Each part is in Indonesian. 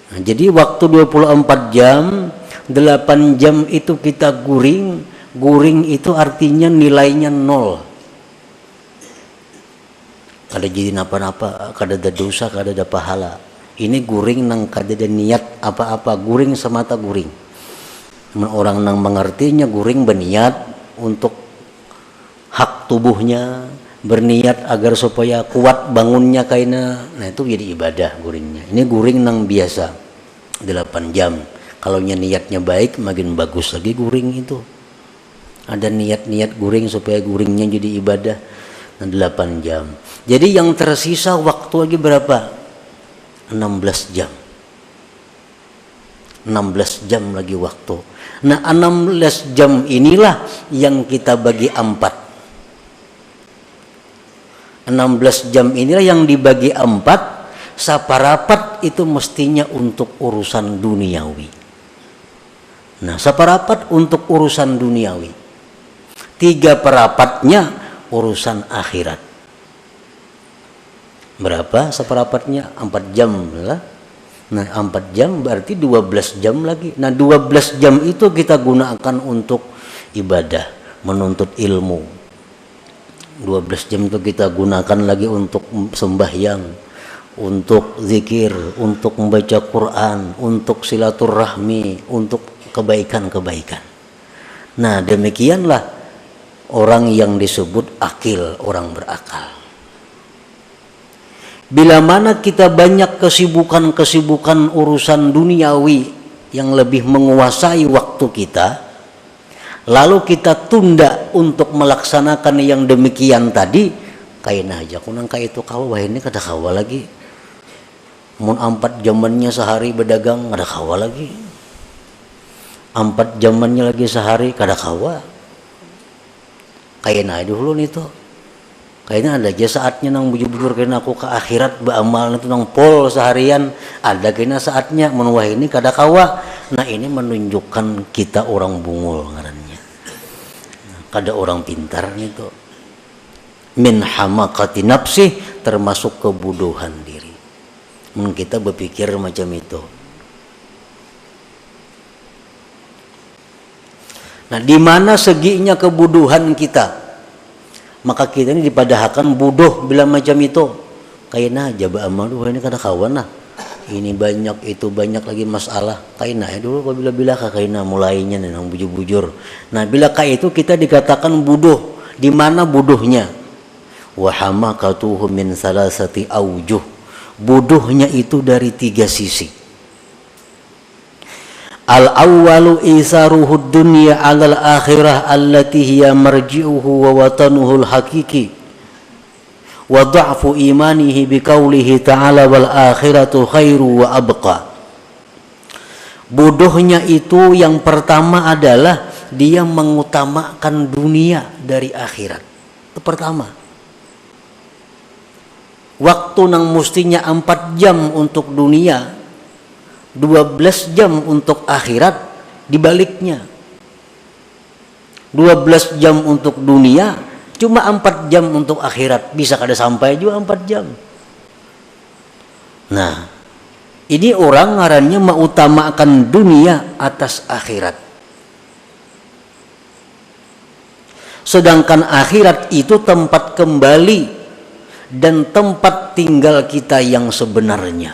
Nah, jadi waktu 24 jam, 8 jam itu kita guring. Guring itu artinya nilainya 0. Kada jadi napa-napa, kada ada dosa, kada ada pahala. Ini guring nang kada ada niat apa-apa, guring semata guring. Orang nang mengertinya guring berniat untuk hak tubuhnya, berniat agar supaya kuat bangunnya kaina. Nah itu jadi ibadah guringnya. Ini guring nang biasa 8 jam. Kalau niatnya baik makin bagus lagi guring itu. Ada niat-niat guring supaya guringnya jadi ibadah. 8 jam. Jadi yang tersisa waktu lagi berapa? 16 jam. 16 jam lagi waktu. Nah 16 jam inilah yang kita bagi 4. 16 jam inilah yang dibagi 4. Saparapat itu mestinya untuk urusan duniawi. Nah saparapat untuk urusan duniawi. 3/4-nya urusan akhirat. Berapa seperapatnya? 4 jam lah. Nah 4 jam berarti 12 jam lagi. Nah 12 jam itu kita gunakan untuk ibadah, menuntut ilmu. 12 jam itu kita gunakan lagi untuk sembahyang, untuk zikir, untuk membaca Quran, untuk silaturahmi, untuk kebaikan-kebaikan. Nah demikianlah orang yang disebut akil, orang berakal. Bila mana kita banyak kesibukan-kesibukan urusan duniawi yang lebih menguasai waktu kita, lalu kita tunda untuk melaksanakan yang demikian tadi, kaina aja kunang kaya itu kawa, wah ini kada kawa lagi. Mun 4 jamannya sehari berdagang kada kawa lagi. 4 jamannya lagi sehari kada kawa. Kayaknya dulu nih tuh, kayaknya ada aja saatnya nang bujur-bujur kayaknya aku ke akhirat beramal itu nang pol seharian, ada kayaknya saatnya menuah ini kada kawa. Nah ini menunjukkan kita orang bungul ngarannya, kada orang pintar nih tuh. Min hamakati nafsi, termasuk kebodohan diri. Kita berpikir macam itu. Nah, di mana seginya kebodohan kita, maka kita ini dipadahkan bodoh bila macam itu. Kayaknya jaba amal ini kada kawan lah. Ini banyak, itu banyak lagi masalah. Kayaknya dulu bila kayaknya mulainya nang bujur-bujur. Nah, bila kayak itu kita dikatakan bodoh. Di mana bodohnya? Wa hamakatuhu min salasati aujuh. Bodohnya itu dari 3 sisi. Al-awwalu isaruhud dunya 'alal akhirah allati hiya marji'uhu wa watanuhul hakiki wa dha'fu imanihi biqaulihi ta'ala wal akhiratu khairu wa abqa. Bodohnya itu yang pertama adalah dia mengutamakan dunia dari akhirat. Itu pertama. Waktu nang mustinya 4 jam untuk dunia, 12 jam untuk akhirat, dibaliknya 12 jam untuk dunia, cuma 4 jam untuk akhirat. Bisa kada sampai juga 4 jam. Nah ini orang ngarannya mengutamakan dunia atas akhirat, sedangkan akhirat itu tempat kembali dan tempat tinggal kita yang sebenarnya.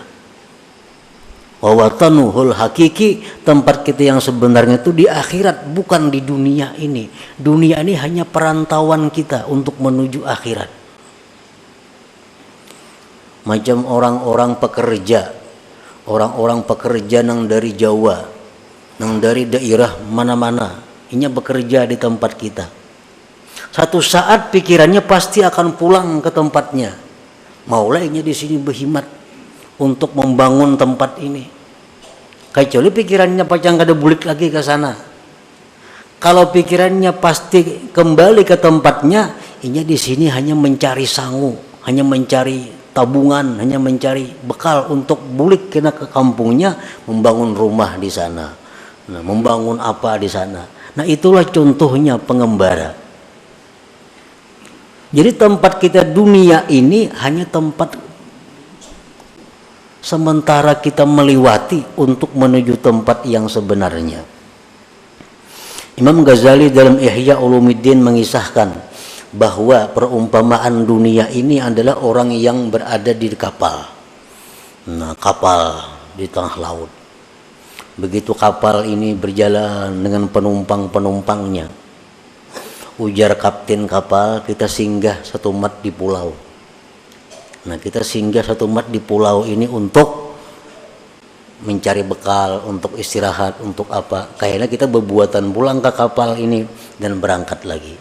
Wawatanuhul hakiki, tempat kita yang sebenarnya itu di akhirat, bukan di dunia ini. Dunia ini hanya perantauan kita untuk menuju akhirat. Macam orang-orang pekerja nang dari Jawa, nang dari daerah mana-mana, ini bekerja di tempat kita. Satu saat pikirannya pasti akan pulang ke tempatnya. Maulainya di sini berhimat untuk membangun tempat ini. Kecuali pikirannya pacang kada bulik lagi ke sana. Kalau pikirannya pasti kembali ke tempatnya, ini di sini hanya mencari sangu, hanya mencari tabungan, hanya mencari bekal untuk bulik kena ke kampungnya, membangun rumah di sana. Nah, membangun apa di sana. Nah, itulah contohnya pengembara. Jadi tempat kita dunia ini hanya tempat sementara kita melewati untuk menuju tempat yang sebenarnya. Imam Ghazali dalam Ihya Ulumuddin mengisahkan bahwa perumpamaan dunia ini adalah orang yang berada di kapal. Nah, kapal di tengah laut. Begitu kapal ini berjalan dengan penumpang-penumpangnya, ujar kapten kapal, kita singgah satu mat di pulau. Nah, kita singgah satu mat di pulau ini untuk mencari bekal, untuk istirahat, untuk apa? Kayaknya kita berbuatan pulang ke kapal ini dan berangkat lagi.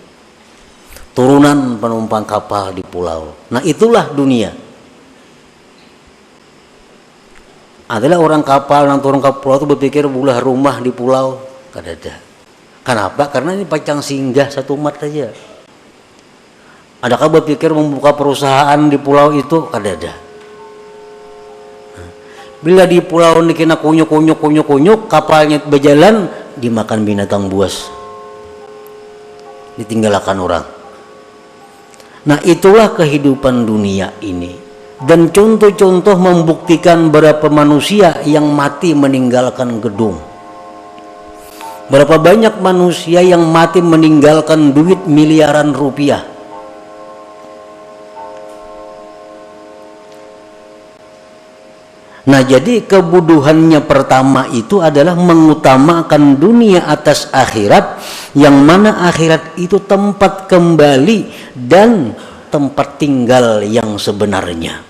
Turunan penumpang kapal di pulau. Nah, itulah dunia. Adalah orang kapal yang turun ke pulau itu berpikir bulah rumah di pulau. Kadada. Kenapa? Karena ini pacang singgah satu mat saja. Adakah berpikir membuka perusahaan di pulau itu? Kadada. Bila di pulau ini kena kunyuk, kapalnya berjalan, dimakan binatang buas. Ditinggalkan orang. Nah, itulah kehidupan dunia ini. Dan contoh-contoh membuktikan berapa manusia yang mati meninggalkan gedung. Berapa banyak manusia yang mati meninggalkan duit miliaran rupiah. Nah, jadi kebuduhannya pertama itu adalah mengutamakan dunia atas akhirat, yang mana akhirat itu tempat kembali dan tempat tinggal yang sebenarnya.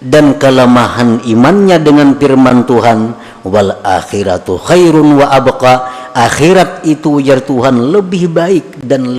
Dan kelemahan imannya dengan firman Tuhan, wal akhiratu khairun wa abqa, akhirat itu ujar Tuhan lebih baik dan